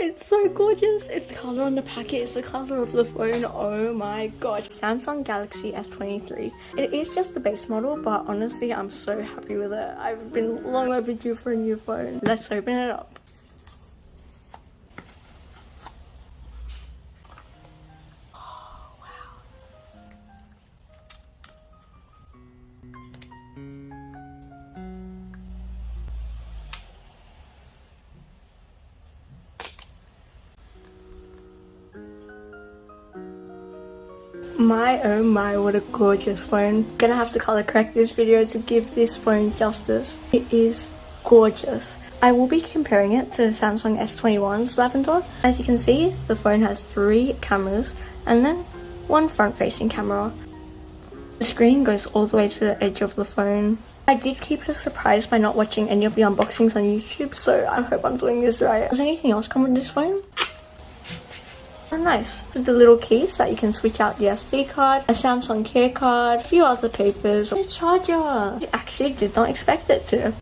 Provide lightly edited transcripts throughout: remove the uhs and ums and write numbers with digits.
It's so gorgeous. If the color on the packet is the color of the phone, oh my gosh. Samsung Galaxy S23. It is just the base model, but honestly, I'm so happy with it. I've been long overdue for a new phone. Let's open it up. My oh my, what a gorgeous phone. Gonna have to color correct this video to give this phone justice. It is gorgeous. I will be comparing it to Samsung S21's Lavender. As you can see, the phone has 3 cameras and then 1 front-facing camera. The screen goes all the way to the edge of the phone. I did keep it a surprise by not watching any of the unboxings on YouTube, so I hope I'm doing this right. Does anything else come with this phone? Oh, nice. With the little keys that you can switch out the SD card, a Samsung Care card, a few other papers, a charger. I actually did not expect it to.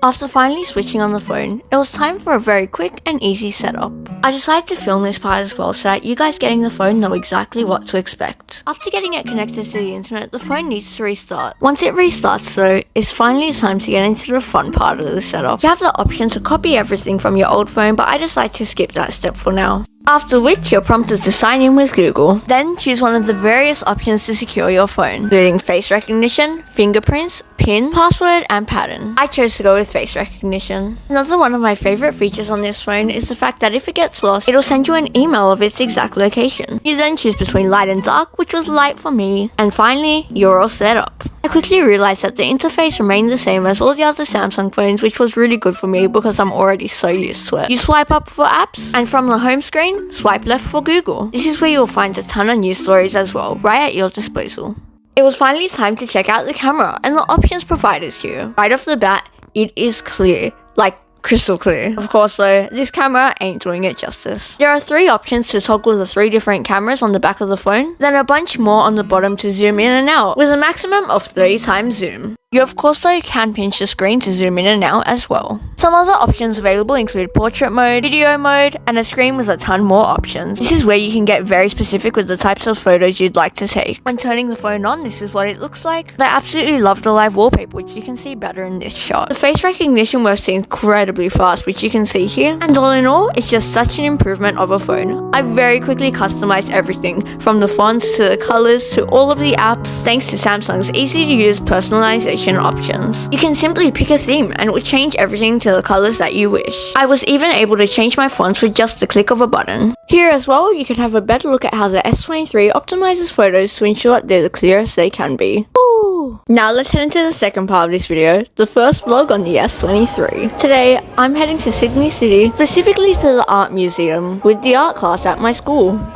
After finally switching on the phone, it was time for a very quick and easy setup. I decided to film this part as well so that you guys getting the phone know exactly what to expect. After getting it connected to the internet, the phone needs to restart. Once it restarts though, it's finally time to get into the fun part of the setup. You have the option to copy everything from your old phone, but I decided to skip that step for now. After which, you're prompted to sign in with Google. Then choose one of the various options to secure your phone, including face recognition, fingerprints, PIN, password, and pattern. I chose to go with face recognition. Another one of my favorite features on this phone is the fact that if it gets lost, it'll send you an email of its exact location. You then choose between light and dark, which was light for me, and finally, you're all set up. I quickly realized that the interface remained the same as all the other Samsung phones, which was really good for me because I'm already so used to it. You swipe up for apps, and from the home screen, swipe left for Google. This is where you'll find a ton of news stories as well, right at your disposal. It was finally time to check out the camera and the options provided to you. Right off the bat, it is clear, like crystal clear. Of course though, this camera ain't doing it justice. There are 3 options to toggle the 3 different cameras on the back of the phone, then a bunch more on the bottom to zoom in and out, with a maximum of 30 times zoom. You of course though can pinch the screen to zoom in and out as well. Some other options available include portrait mode, video mode, and a screen with a ton more options. This is where you can get very specific with the types of photos you'd like to take. When turning the phone on, this is what it looks like. I absolutely love the live wallpaper, which you can see better in this shot. The face recognition works incredibly fast, which you can see here, and all in all, it's just such an improvement of a phone. I very quickly customized everything, from the fonts to the colors to all of the apps, thanks to Samsung's easy to use personalization options. You can simply pick a theme and it will change everything to the colors that you wish. I was even able to change my fonts with just the click of a button. Here as well, you can have a better look at how the S23 optimizes photos to ensure that they're the clearest they can be. Ooh. Now let's head into the second part of this video, the first vlog on the S23. Today, I'm heading to Sydney City, specifically to the art museum, with the art class at my school. The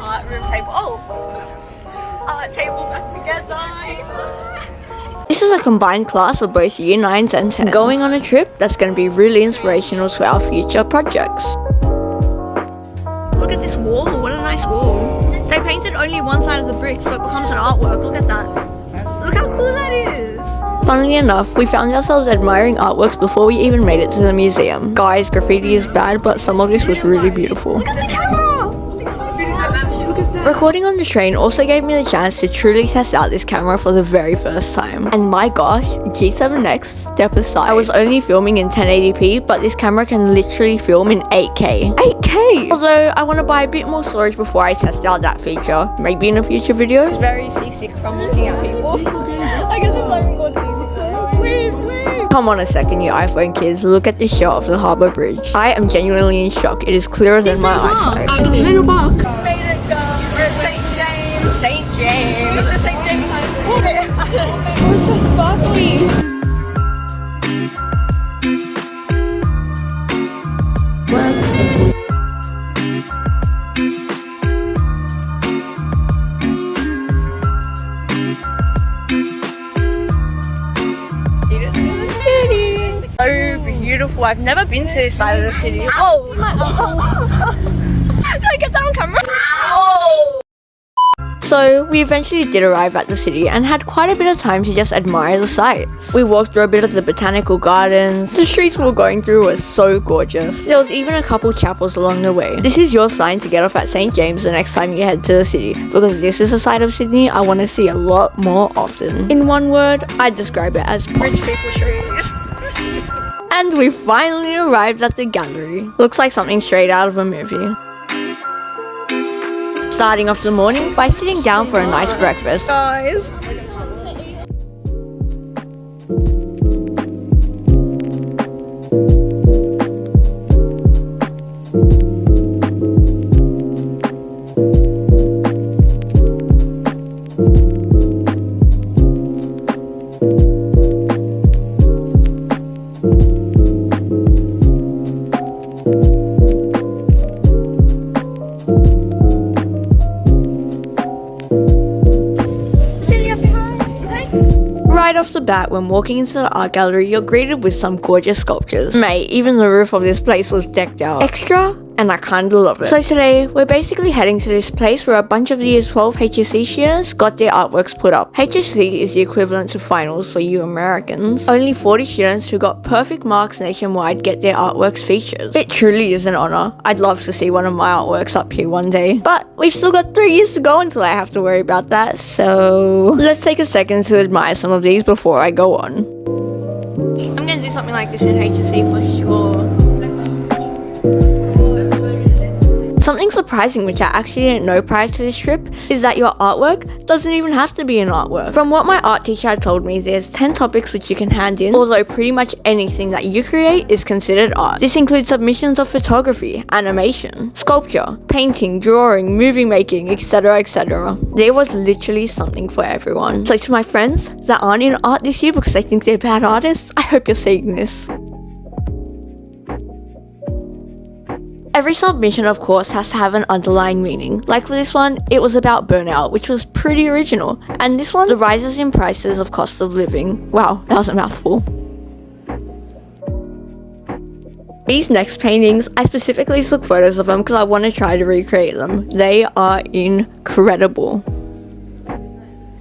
art room table. Oh! Art table back together. This is a combined class of both Year 9s and 10s, going on a trip that's going to be really inspirational to our future projects. Look at this wall, what a nice wall. They painted only one side of the brick so it becomes an artwork, look at that. Look how cool that is. Funnily enough, we found ourselves admiring artworks before we even made it to the museum. Guys, graffiti is bad, but some of this was really beautiful. Look at the camera! Recording on the train also gave me the chance to truly test out this camera for the very first time. And my gosh, G7X, step aside. I was only filming in 1080p, but this camera can literally film in 8K. 8K! Although, I want to buy a bit more storage before I test out that feature. Maybe in a future video. It's very seasick from looking at people. I guess it's not even called seasick. Wave. Come on a second, you iPhone kids. Look at this shot of the harbour bridge. I am genuinely in shock. It is clearer than my eyesight. Little Park. St. James. Look at the St. James sign. Oh, it's so sparkly. So beautiful. I've never been to this side of the city. Oh! Did I get that on camera? Oh! So we eventually did arrive at the city and had quite a bit of time to just admire the sights. We walked through a bit of the botanical gardens. The streets we were going through were so gorgeous. There was even a couple chapels along the way. This is your sign to get off at St. James the next time you head to the city, because this is a side of Sydney I want to see a lot more often. In one word, I'd describe it as rich people trees. And we finally arrived at the gallery. Looks like something straight out of a movie. Starting off the morning by sitting down for a nice breakfast. Guys. Right off the bat, when walking into the art gallery, you're greeted with some gorgeous sculptures. Mate, even the roof of this place was decked out. Extra, and I kinda love it. So today, we're basically heading to this place where a bunch of year 12 HSC students got their artworks put up. HSC is the equivalent to finals for you Americans. Only 40 students who got perfect marks nationwide get their artworks featured. It truly is an honor. I'd love to see one of my artworks up here one day. But we've still got 3 years to go until I have to worry about that, so let's take a second to admire some of these before I go on. I'm gonna do something like this in HSC for sure. Something surprising which I actually didn't know prior to this trip is that your artwork doesn't even have to be an artwork. From what my art teacher had told me, there's 10 topics which you can hand in, although pretty much anything that you create is considered art. This includes submissions of photography, animation, sculpture, painting, drawing, movie making, etc, etc. There was literally something for everyone. So to my friends that aren't in art this year because they think they're bad artists, I hope you're seeing this. Every submission, of course, has to have an underlying meaning. Like for this one, it was about burnout, which was pretty original. And this one, the rises in prices of cost of living. Wow, that was a mouthful. These next paintings, I specifically took photos of them because I want to try to recreate them. They are incredible.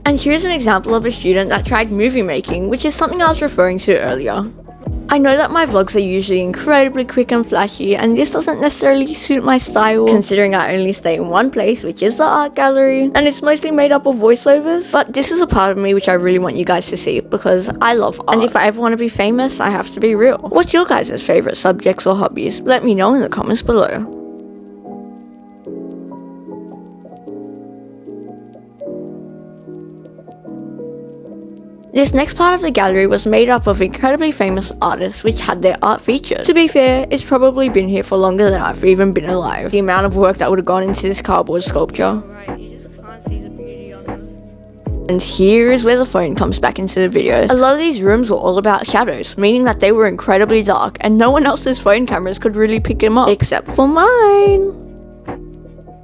And here's an example of a student that tried movie making, which is something I was referring to earlier. I know that my vlogs are usually incredibly quick and flashy, and this doesn't necessarily suit my style, considering I only stay in one place, which is the art gallery, and it's mostly made up of voiceovers. But this is a part of me which I really want you guys to see, because I love art, and if I ever want to be famous, I have to be real. What's your guys' favourite subjects or hobbies? Let me know in the comments below. This next part of the gallery was made up of incredibly famous artists which had their art featured. To be fair, it's probably been here for longer than I've even been alive. The amount of work that would have gone into this cardboard sculpture. Right, you just can't see the beauty on it. And here is where the phone comes back into the video. A lot of these rooms were all about shadows, meaning that they were incredibly dark and no one else's phone cameras could really pick them up, except for mine.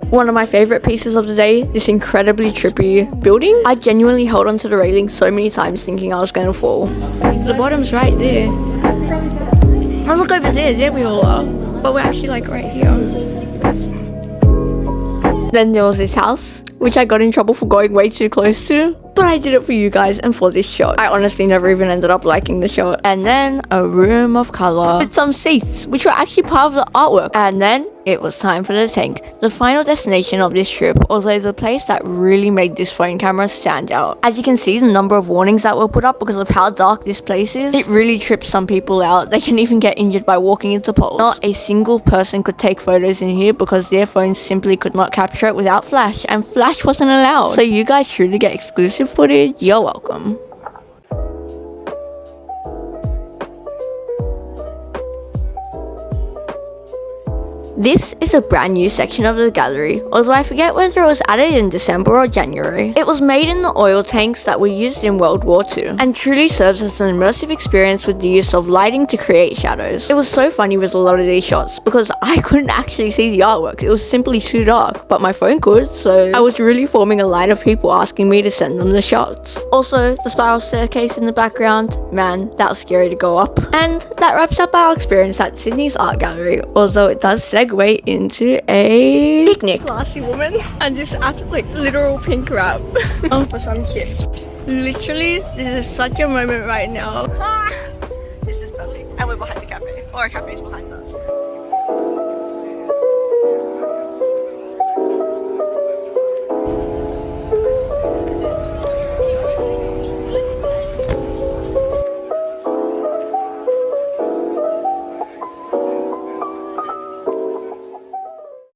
One of my favourite pieces of the day, this incredibly trippy building. I genuinely held onto the railing so many times thinking I was going to fall. The bottom's right there. Oh, look over there we all are. But we're actually like right here. Then there was this house, which I got in trouble for going way too close to. But I did it for you guys and for this shot. I honestly never even ended up liking the shot. And then a room of colour with some seats, which were actually part of the artwork. And then it was time for the tank, the final destination of this trip, although the place that really made this phone camera stand out. As you can see, the number of warnings that were put up because of how dark this place is, it really trips some people out. They can even get injured by walking into poles. Not a single person could take photos in here because their phones simply could not capture it without flash, and flash wasn't allowed. So you guys truly get exclusive footage. You're welcome. This is a brand new section of the gallery, although I forget whether it was added in December or January. It was made in the oil tanks that were used in World War II, and truly serves as an immersive experience with the use of lighting to create shadows. It was so funny with a lot of these shots, because I couldn't actually see the artwork, it was simply too dark, but my phone could, so I was really forming a line of people asking me to send them the shots. Also, the spiral staircase in the background, man, that was scary to go up. And that wraps up our experience at Sydney's art gallery, although it does segue segue into a picnic. Classy woman and just after like literal pink wrap for some kid. Literally, this is such a moment right now. This is perfect. And we're behind the cafe, or our cafe is behind us.